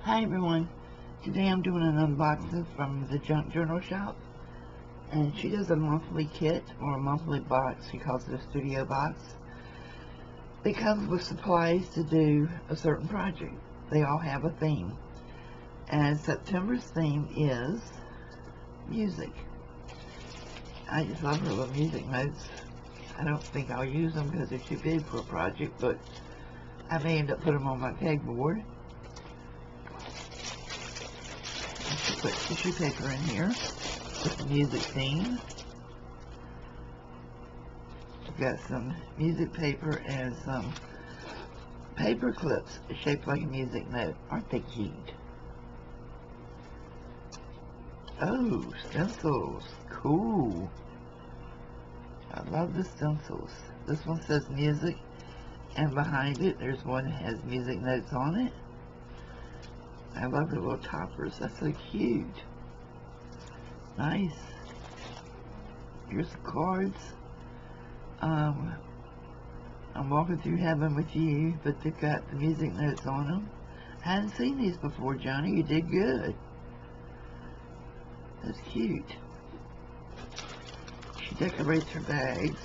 Hi everyone, today I'm doing an unboxing from the Junk Journal shop, and she does a monthly kit or a monthly box. She calls it a studio box. It comes with supplies to do a certain project. They all have a theme, and September's theme is music. I just love her little music notes. I don't think I'll use them because they're too big for a project, but I may end up putting them on my pegboard. Put tissue paper in here with the music theme. I've got some music paper and some paper clips shaped like a music note. Aren't they cute? Oh, stencils. Cool. I love the stencils. This one says music, and behind it there's one that has music notes on it. I love the little toppers. That's so cute. Nice. Here's the cards. I'm walking through heaven with you, but they've got the music notes on them. I hadn't seen these before, Johnny. You did good. That's cute. She decorates her bags.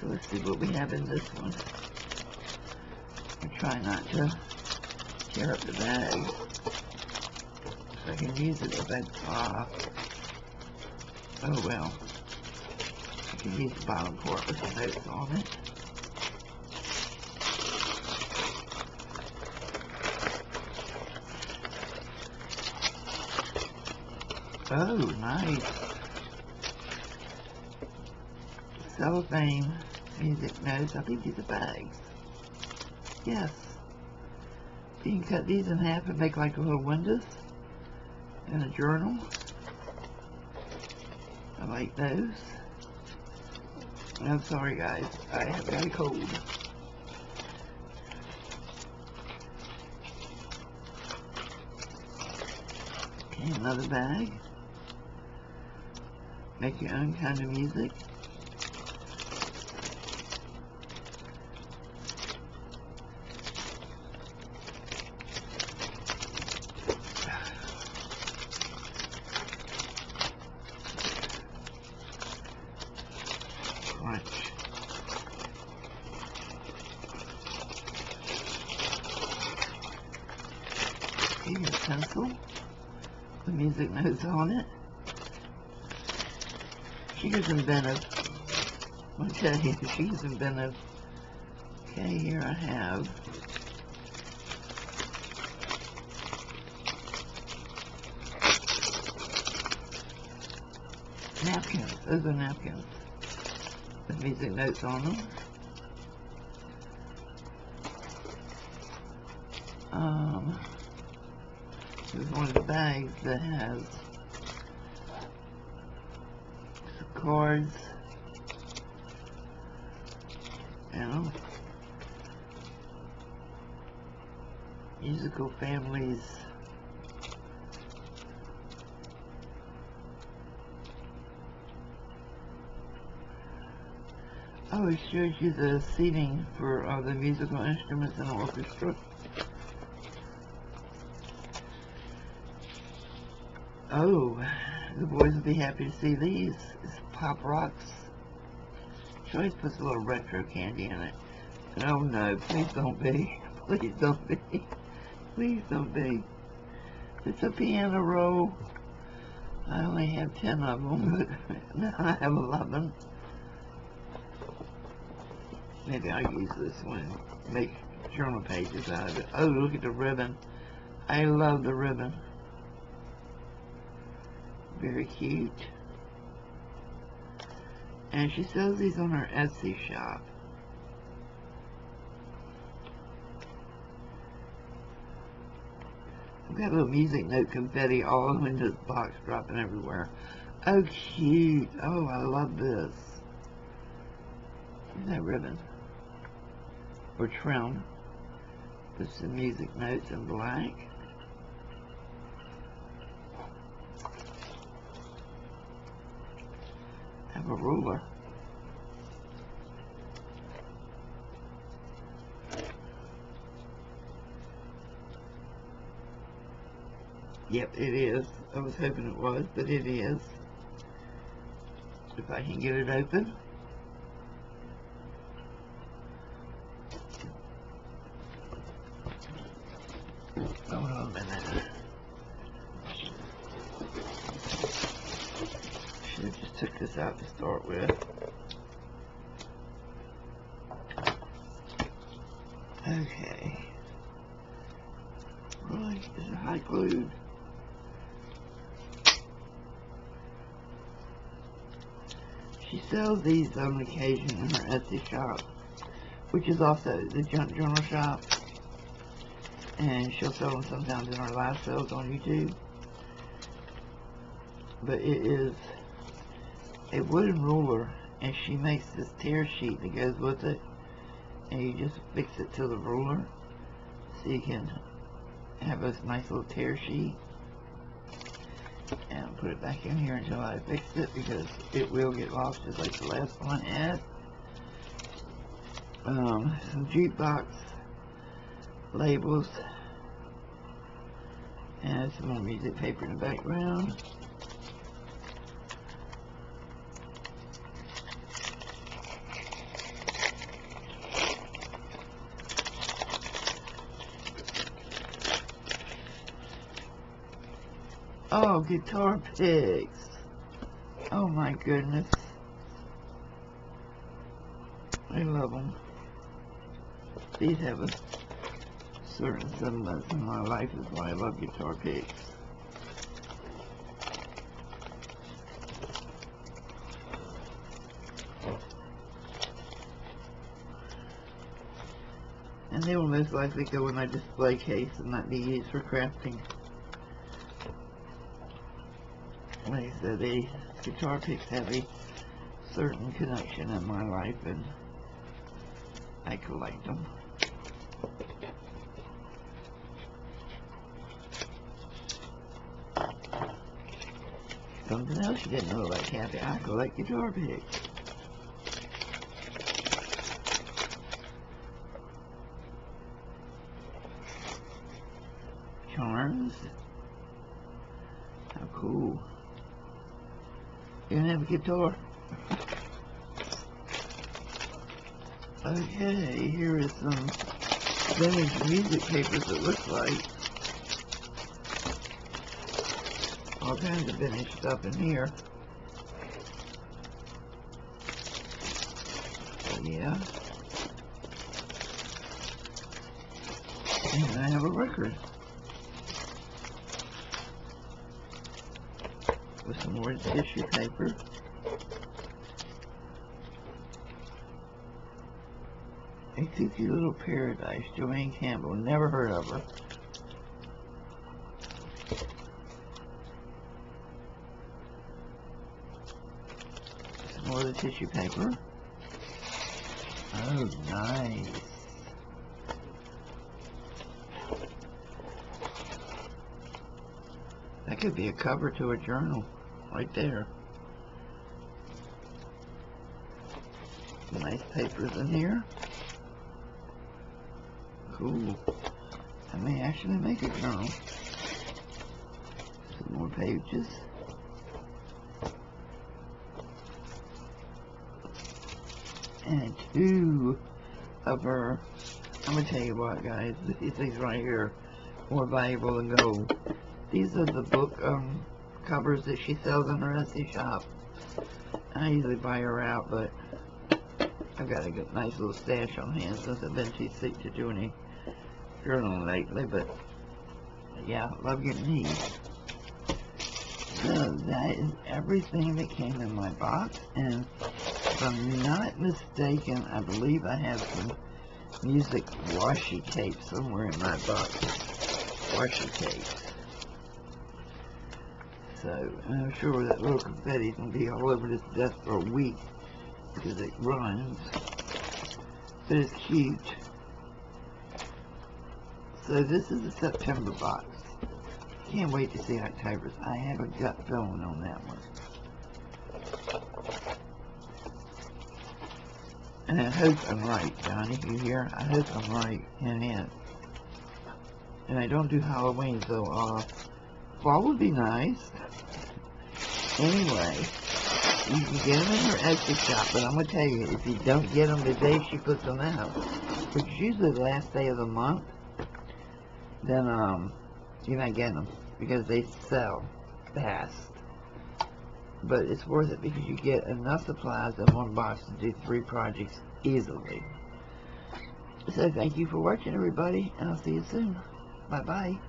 So let's see what we have in this one. I try not to tear up the bag so I can use it if oh well. I can use the bottom part with the notes on it. Oh, nice. Cellophane music notes. I think these are bags. Yes. You can cut these in half and make like little windows in a journal. I like those. I'm sorry guys, I have got a cold. Okay, another bag. Make your own kind of music. Here's a pencil with music notes on it. She is inventive. I'll tell you, she's inventive. Okay, here I have napkins. Those are napkins with music notes on them. This is one of the bags that has some cards and musical families. Oh, it shows you the seating for the musical instruments in the orchestra. Oh, the boys will be happy to see these. It's Pop Rocks. She always puts a little retro candy in it. And oh no, please don't be. Please don't be. Please don't be. It's a piano roll. I only have 10 of them, but now I have 11. Maybe I'll use this one. Make journal pages out of it. Oh, look at the ribbon. I love the ribbon. Very cute. And she sells these on her Etsy shop. I've got a little music note confetti all in this box dropping everywhere. Oh, cute. Oh, I love this. Look at that ribbon. Or trim. With some music notes in black. Have a ruler. Yep, it is. I was hoping it was, but it is. If I can get it open. Hold on a minute. Should have just took this out to start with. Okay. Right, is it hot glued? She sells these on occasion in her Etsy shop, which is also the junk journal shop. And she'll sell them sometimes in her live sales on YouTube. But it is a wooden ruler, and she makes this tear sheet that goes with it, and you just fix it to the ruler so you can have a nice little tear sheet. And I'll put it back in here until I fix it, because it will get lost just like the last one had. Some jukebox labels, and some more music paper in the background. Oh, guitar picks. Oh my goodness. I love them. These have a certain semblance in my life, is why I love guitar picks. And they will most likely go in my display case and not be used for crafting. Like I said, the guitar picks have a certain connection in my life, and I collect them. Something else you didn't know about Kathie, I collect guitar picks. Charms. How cool. You can have a guitar. Okay, here is some vintage music papers, it looks like. All kinds of vintage stuff in here. So, yeah. And I have a record. With some more tissue paper. A Kooky Little Paradise, Joanne Campbell, never heard of her. Some more of the tissue paper. Oh, nice. That could be a cover to a journal, right there. Some nice papers in here. Cool. I may actually make a journal. Some more pages. And two of her. I'm gonna tell you what, guys. These things right here are more valuable than gold. These are the book covers that she sells in her Etsy shop. I usually buy her out, but I've got a good, nice little stash on hand since I've been too sick to do any journaling lately. But yeah, I love getting these. So that is everything that came in my box, and if I'm not mistaken, I believe I have some music washi tape somewhere in my box. Washi tape. So I'm sure that little confetti's gonna be all over this desk for a week because it runs. But it's cute. So this is a September box. Can't wait to see October's. I have a gut feeling on that one. And I hope I'm right, Johnny. You hear? I hope I'm right in it. And I don't do Halloween, so Fall would be nice. Anyway, you can get them in her Etsy shop, but I'm going to tell you, if you don't get them the day she puts them out, which is usually the last day of the month, then you're not getting them because they sell fast. But it's worth it because you get enough supplies in one box to do 3 projects easily. So thank you for watching, everybody, and I'll see you soon. Bye-bye.